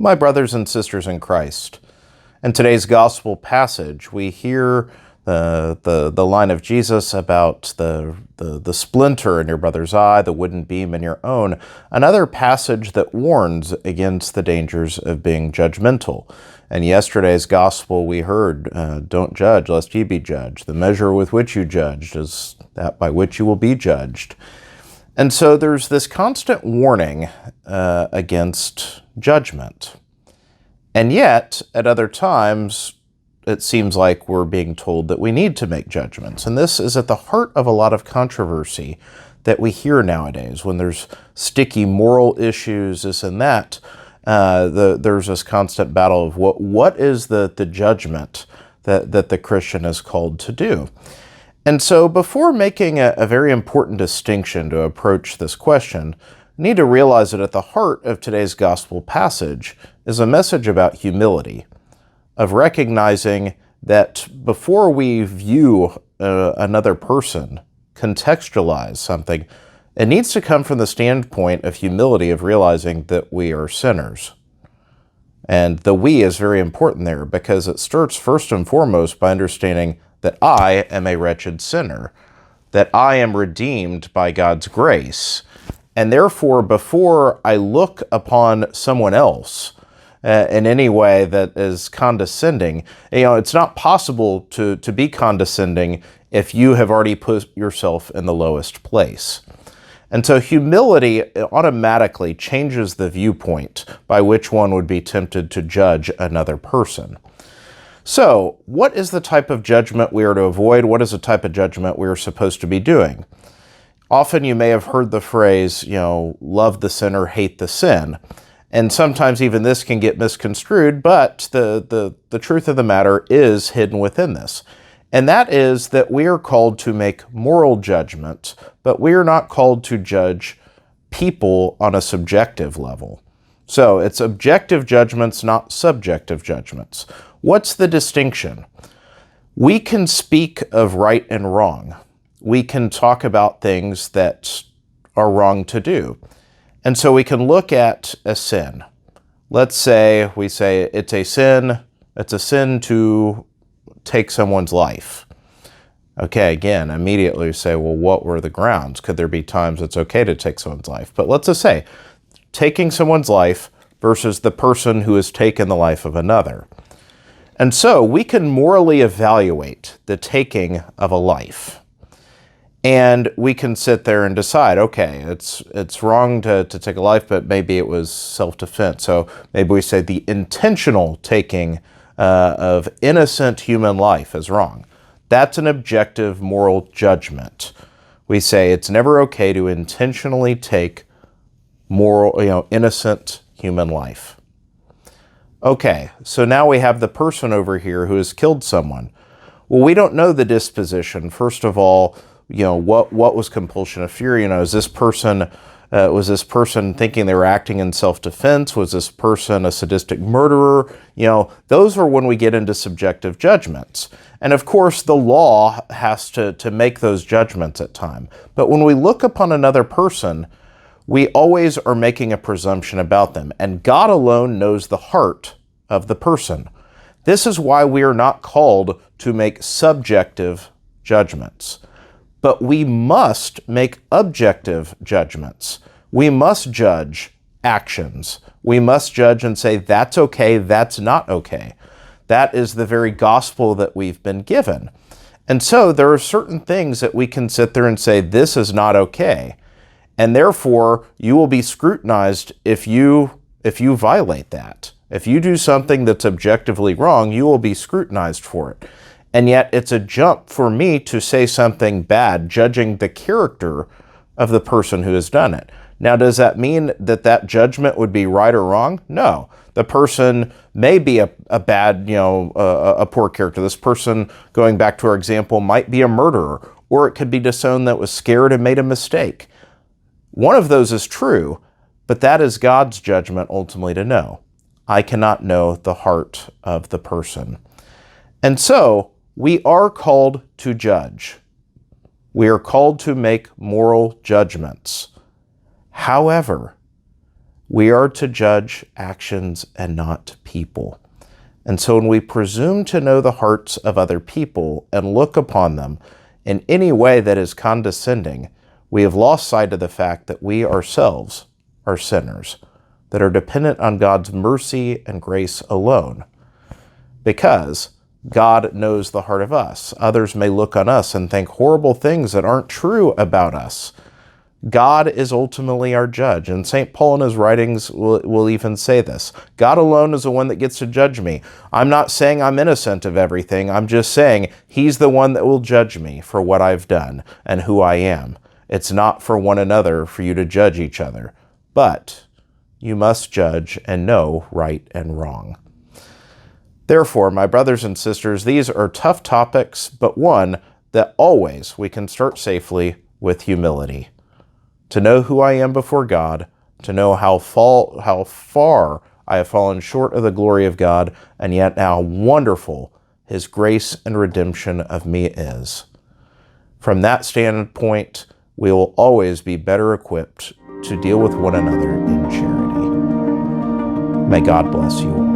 My brothers and sisters in Christ, in today's gospel passage, we hear the line of Jesus about the splinter in your brother's eye, the wooden beam in your own, another passage that warns against the dangers of being judgmental. In yesterday's gospel, we heard, don't judge, lest ye be judged. The measure with which you judged is that by which you will be judged. And so there's this constant warning against judgment. And yet, at other times, it seems like we're being told that we need to make judgments. And this is at the heart of a lot of controversy that we hear nowadays. When there's sticky moral issues, this and that, there's this constant battle of what is the judgment that the Christian is called to do. And so before making a very important distinction to approach this question, we need to realize that at the heart of today's gospel passage is a message about humility, of recognizing that before we view another person, contextualize something, it needs to come from the standpoint of humility, of realizing that we are sinners. And the we is very important there because it starts first and foremost by understanding that I am a wretched sinner, that I am redeemed by God's grace. And therefore, before I look upon someone else in any way that is condescending, it's not possible to be condescending if you have already put yourself in the lowest place. And so humility automatically changes the viewpoint by which one would be tempted to judge another person. So, what is the type of judgment we are to avoid? What is the type of judgment we are supposed to be doing? Often you may have heard the phrase, love the sinner, hate the sin. And sometimes even this can get misconstrued, but the truth of the matter is hidden within this. And that is that we are called to make moral judgment, but we are not called to judge people on a subjective level. So it's objective judgments, not subjective judgments. What's the distinction? We can speak of right and wrong. We can talk about things that are wrong to do. And so we can look at a sin. Let's say we say it's a sin to take someone's life. Okay, again, immediately we say, well, what were the grounds? Could there be times it's okay to take someone's life? But let's just say, taking someone's life versus the person who has taken the life of another. And so we can morally evaluate the taking of a life. And we can sit there and decide, okay, it's wrong to take a life, but maybe it was self-defense. So maybe we say the intentional taking of innocent human life is wrong. That's an objective moral judgment. We say it's never okay to intentionally take innocent human life. Okay, so now we have the person over here who has killed someone. Well, we don't know the disposition. First of all, what was compulsion of fury? Was this person thinking they were acting in self-defense? Was this person a sadistic murderer? Those are when we get into subjective judgments. And of course, the law has to make those judgments at time. But when we look upon another person, we always are making a presumption about them. And God alone knows the heart of the person. This is why we are not called to make subjective judgments. But we must make objective judgments. We must judge actions. We must judge and say, that's okay, that's not okay. That is the very gospel that we've been given. And so there are certain things that we can sit there and say, this is not okay. And therefore, you will be scrutinized if you violate that. If you do something that's objectively wrong, you will be scrutinized for it. And yet it's a jump for me to say something bad, judging the character of the person who has done it. Now, does that mean that judgment would be right or wrong? No. The person may be a bad, a poor character. This person, going back to our example, might be a murderer, or it could be someone that was scared and made a mistake. One of those is true, but that is God's judgment ultimately to know. I cannot know the heart of the person. And so, we are called to judge. We are called to make moral judgments. However, We are to judge actions and not people. And so when we presume to know the hearts of other people and look upon them in any way that is condescending, we have lost sight of the fact that we ourselves are sinners, that are dependent on God's mercy and grace alone. Because God knows the heart of us. Others may look on us and think horrible things that aren't true about us. God is ultimately our judge, and St. Paul in his writings will even say this. God alone is the one that gets to judge me. I'm not saying I'm innocent of everything. I'm just saying he's the one that will judge me for what I've done and who I am. It's not for one another for you to judge each other, but you must judge and know right and wrong. Therefore, my brothers and sisters, these are tough topics, but one that always we can start safely with humility. To know who I am before God, to know how far I have fallen short of the glory of God, and yet how wonderful his grace and redemption of me is. From that standpoint, we will always be better equipped to deal with one another in charity. May God bless you all.